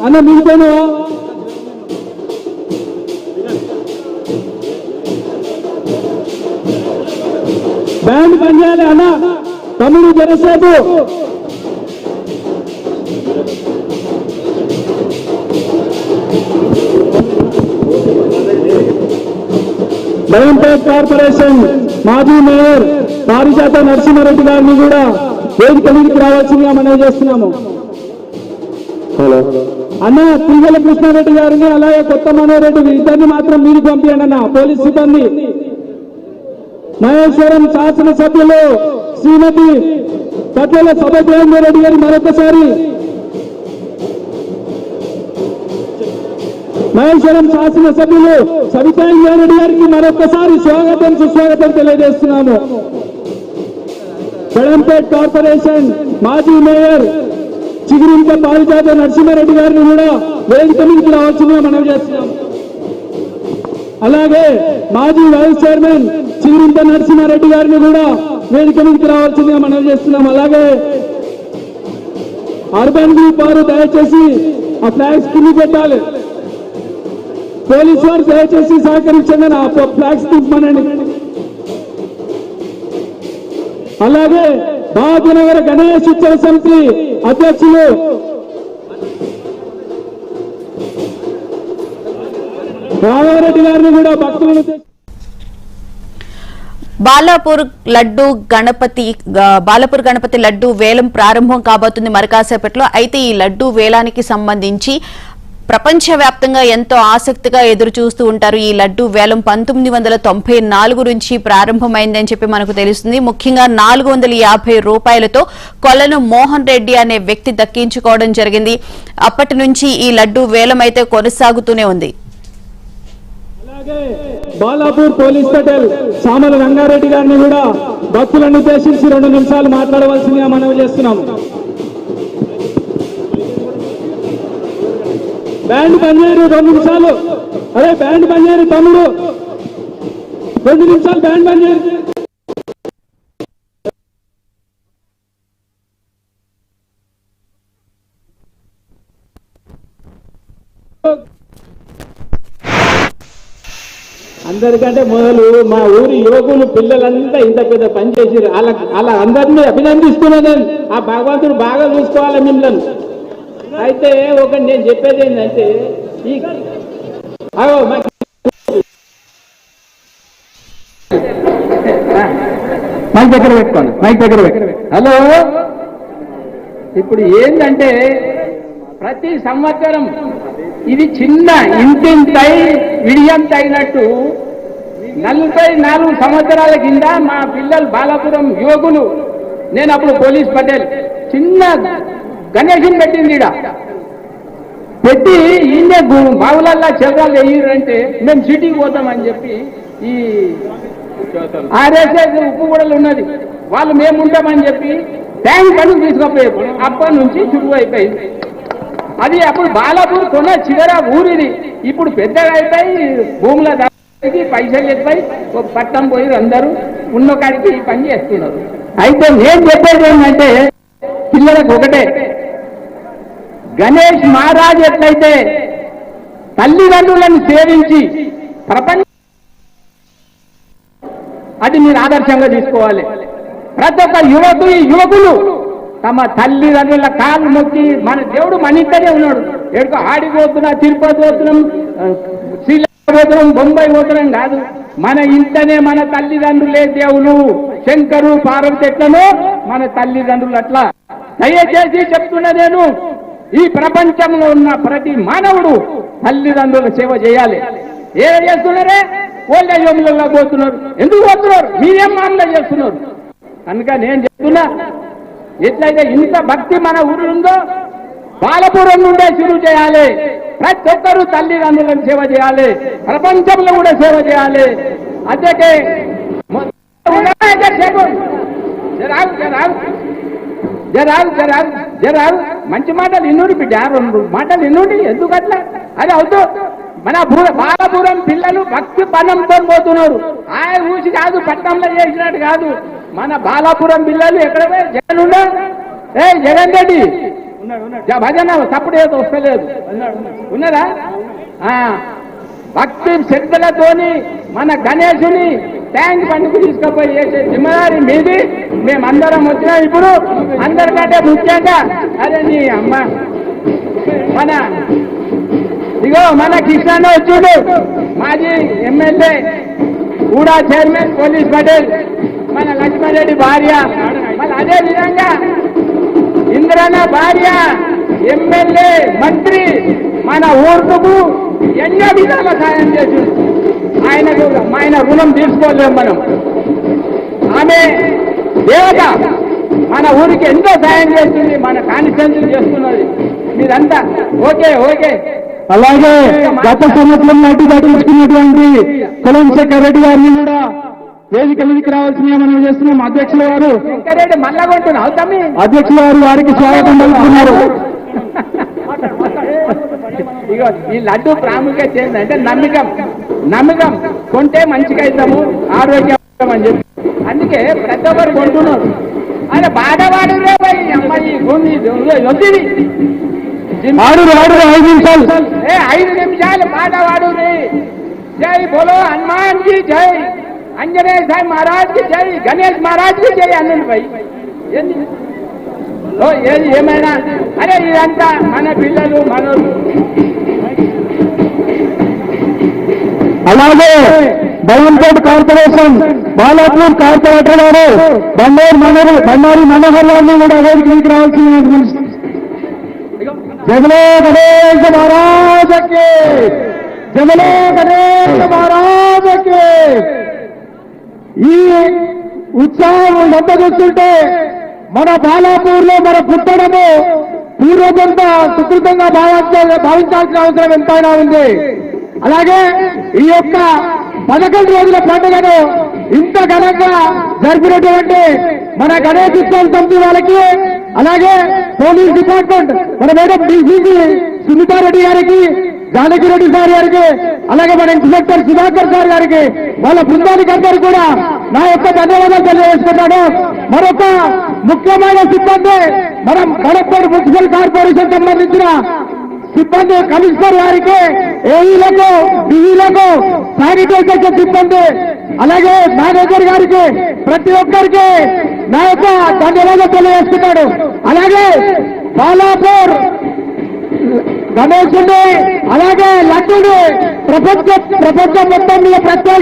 అన్న మీతోను బ్యాండ్ పని చేయాలి అన్న తమ్ముడు జరసేపు బయంపేట్ కార్పొరేషన్ మాజీ మేయర్ పారిజాత నరసింహారెడ్డి గారిని కూడా వేదిక మీదకి రావాల్సిందిగా మనం చేస్తున్నాము. అన్న తిరుమల కృష్ణారెడ్డి గారిని అలాగే కొత్త మనోరెడ్డి ఇద్దరిని మాత్రం మీదికి పంపించండి అన్న. పోలీస్ సిబ్బంది మహేశ్వరం శాసనసభ్యులు శ్రీమతి పట్ల సభ్యరెడ్డి గారి మరొకసారి మహేశ్వరం శాసనసభ్యులు సవితారెడ్డి గారికి మరొకసారి స్వాగతం సుస్వాగతం తెలియజేస్తున్నాము. బడంపేట్ కార్పొరేషన్ మాజీ మేయర్ చిగురింక పారిజాత నరసింహారెడ్డి గారిని కూడా వేదిక మీదకి రావాల్సిందిగా మనం చేస్తున్నాం. అలాగే మాజీ వైస్ చైర్మన్ చిగురింక నరసింహారెడ్డి గారిని కూడా వేదిక మీదకి రావాల్సిందిగా మనం చేస్తున్నాం. అలాగే అర్బన్ గ్రూప్ వారు దయచేసి ఆ ఫ్లాగ్స్ కింద పెట్టాలి. పోలీసు వారు దయచేసి సహకరించండి ఆ ఫ్లాగ్స్ తీసుకోనండి. అలాగే భాగ్యనగర గణేష్ ఉత్సవ సమితి అధ్యక్షులు రామారెడ్డి గారిని కూడా భక్తులను బాలాపూర్ గణపతి లడ్డు వేలం ప్రారంభం కాబోతుంది మరికాసేపట్లో. అయితే ఈ లడ్డు వేలానికి సంబంధించి ప్రపంచవ్యాప్తంగా ఎంతో ఆసక్తిగా ఎదురు చూస్తూ ఉంటారు. ఈ లడ్డు వేలం 1994 నుంచి ప్రారంభమైందని చెప్పి మనకు తెలుస్తుంది. ముఖ్యంగా 450 రూపాయలతో కొలను మోహన్ రెడ్డి అనే వ్యక్తి దక్కించుకోవడం జరిగింది. అప్పటి నుంచి ఈ లడ్డు వేలం అయితే కొనసాగుతూనే ఉంది. బాలాపూర్ పోలీస్ పటేల్ సామల రంగారెడ్డి గారిని కూడా భక్తులను ఉద్దేశించి 2 నిమిషాలు మాట్లాడవలసిందిగా మనవి చేస్తున్నాం. బ్యాండ్ పనిచేయరు 2 నిమిషాలు. అదే బ్యాండ్ పనిచేయరు తమ్ముడు 2 నిమిషాలు బ్యాండ్ పనిచేయరు. అందరికంటే మొదలు మా ఊరి యువకులు పిల్లలంతా ఇంత పెద్ద పని చేసిరు. అలా అందరినీ అభినందిస్తున్నదని ఆ భగవంతుడు బాగా చూసుకోవాలి మిమ్మల్ని. అయితే ఒకటి నేను చెప్పేది ఏంటంటే ఈ మైక్ దగ్గర పెట్టుకోండి, మైక్ దగ్గర పెట్టుకోండి. హలో, ఇప్పుడు ఏంటంటే ప్రతి సంవత్సరం ఇది చిన్న ఇంతింతై విడియంత అయినట్టు 44 సంవత్సరాల కింద మా పిల్లలు బాలాపురం యువకులు, నేను అప్పుడు పోలీస్ పటేల్ చిన్న గణేశం పెట్టింది. పెట్టి ఈయనే బావులల్లా చిల్లరాలు వేయరంటే మేము సిటీకి పోతామని చెప్పి ఈ ఆర్ఎస్ఎస్ ఉప్పుగూడలు ఉన్నది వాళ్ళు మేము ఉంటామని చెప్పి ట్యాంక్ అని తీసుకుపోయారు. అప్పటి నుంచి చురువు అయిపోయింది. అది అప్పుడు బాలాపూర్ కొన్న చివర ఊరిది. ఇప్పుడు పెద్దగా అయిపోయి భూముల దానికి పైసలు ఎక్కువై పట్టణం పోయి అందరూ ఉన్న కాడికి ఈ పని చేస్తున్నారు. అయితే నేను చెప్పేది ఏంటంటే పిల్లలకు ఒకటే, గణేష్ మహారాజ్ ఎట్లయితే తల్లిదండ్రులను సేవించి ప్రపంచ అది మీరు ఆదర్శంగా తీసుకోవాలి. ప్రతి ఒక్క యువకులు తమ తల్లిదండ్రుల కాళ్ళు మొక్కి మన దేవుడు మన ఇంటనే ఉన్నాడు. ఎడుకో ఆడిపోతున్నా, తిరుపతి పోతున్నాం, శ్రీలంక పోతున్నాం, బొంబాయి పోతున్నాం కాదు, మన ఇంటనే మన తల్లిదండ్రులే దేవులు. శంకరు పార్వతి ఎట్లనో మన తల్లిదండ్రులు అట్లా. దయచేసి చెప్తున్నా, నేను ఈ ప్రపంచంలో ఉన్న ప్రతి మానవుడు తల్లిదండ్రుల సేవ చేయాలి. ఏం చేస్తున్నారే? ఓల్డేజ్ హోమ్లలో పోతున్నారు. ఎందుకు పోతున్నారు? మీరేం మామూలుగా చేస్తున్నారు. కనుక నేను చెప్తున్నా, ఎట్లయితే ఇంత భక్తి మన ఊరు ఉందో బాలపురం నుండే శురు చేయాలి. ప్రతి ఒక్కరూ తల్లిదండ్రులను సేవ చేయాలి, ప్రపంచంలో కూడా సేవ చేయాలి. అందుకే జరాలు మంచి మాటలు ఇన్నుడి బిడ్డ, 2 మాటలు ఇన్నుడి. ఎందుకట్లా? అది అవుతూ మన బాలపురం పిల్లలు భక్తి పనంతో పోతున్నారు. ఆయన ఊసి కాదు, పట్టణంలో చేసినట్టు కాదు. మన బాలాపురం పిల్లలు ఎక్కడ జగన్ ఉన్నా, జగన్ రెడ్డి భజన తప్పుడు ఏదో వస్తలేదు ఉన్నదా భక్తి శ్రద్ధలతోని మన గణేశుని ట్యాంక్ బండికి తీసుకుపోయి చేసే జిమ్మదారి మీది మేమందరం వచ్చినా ఇప్పుడు అందరికంటే ముఖ్యంగా అదే నీ అమ్మ మన ఇగో మన కృష్ణ వచ్చుడు మాజీ ఎమ్మెల్యే కూడా చైర్మన్ పోలీస్ పటేల్ మన లక్ష్మణరెడ్డి భార్య మళ్ళీ అదే విధంగా ఇంద్రన్న భార్య ఎమ్మెల్యే మంత్రి మన ఊరుకు ఎన్నో విధాల సాయం చేసింది ఆయన రుణం తీసుకోలేము మనం ఆమె దేవత మన ఊరికి ఎంతో సాయం చేస్తుంది మన కాన్స్టిట్యూన్సీ చేస్తున్నది మీరంతా ఓకే ఓకే అలాగే గత సంవత్సరం నాటి దక్కించుకున్నటువంటి కులంశేఖర్ రెడ్డి గారిని కూడా వేదిక మీదకి రావాల్సిందిగా మనం చేస్తున్నాం. అధ్యక్షుల వారు వెంకరెడ్డి మళ్ళా కొంటున్నావు తమ్మి అధ్యక్షుల వారు వారికి స్వాగతం పలుకుతున్నారు. ఇగో ఈ లడ్డు ప్రాముఖ్యత ఏంటంటే నమ్మకం కొంటే మంచిగా అవుతాము ఆరోగ్యం అని చెప్పి అందుకే ప్రతి ఒక్కరు కొంటున్నారు. అదే బాధవాడు రే అమ్మాయి వద్దిది 5 నిమిషాలు 5 నిమిషాలు బాధవాడు జై బోలో హనుమాన్ కి జై అంజనేయ సాయి మహారాజ్ కి జై గణేష్ మహారాజ్ కి జై అనండి భాయ్ ఏది ఏమైనా అరే ఇదంతా మన పిల్లలు మనోళ్ళు. అలాగే బైంకోట్ కార్పొరేషన్ బాలాపూర్ కార్పొరేటర్ గారు బండారి మనోహర్ గారిని కూడా వేదిక మీదకి రావాల్సింది. జగలో గణేష్ మహారాజకి జగలో గణేష్ మహారాజకి. ఈ ఉత్సాహం ఎంత చూస్తుంటే మన బాలాపూర్ లో మన పుట్టడము పూర్వజంతా సుకృతంగా భావించాల్సిన అవసరం ఎంతైనా ఉంది. అలాగే ఈ యొక్క 11 రోజుల పండుగను ఇంత ఘనంగా జరిపినటువంటి మన గణేష్ ఉత్సవం సమితి వాళ్ళకి, అలాగే పోలీస్ డిపార్ట్మెంట్ మన మేడం డీసీసీ సునీతారెడ్డి గారికి, జానకిరెడ్డి సార్ గారికి, అలాగే మన ఇన్స్పెక్టర్ సుధాకర్ సార్ గారికి, వాళ్ళ బృందానికి అందరూ కూడా నా యొక్క ధన్యవాదాలు తెలియజేసుకున్నాను. మరొక ముఖ్యమైన సిబ్బంది మనం కలెక్టర్ మున్సిపల్ కార్పొరేషన్ సంబంధించిన సిబ్బంది, కమిషనర్ గారికి, ఏఈలకు, డిఈలకు, శానిటైజేషన్ సిబ్బంది, అలాగే మేనేజర్ గారికి, ప్రతి ఒక్కరికి నా యొక్క ధన్యవాదాలు తెలియజేస్తున్నాడు. అలాగే బాలాపూర్ గణేశుని అలాగే లడ్డుని ప్రపంచం మొత్తం మీద ప్రత్యేక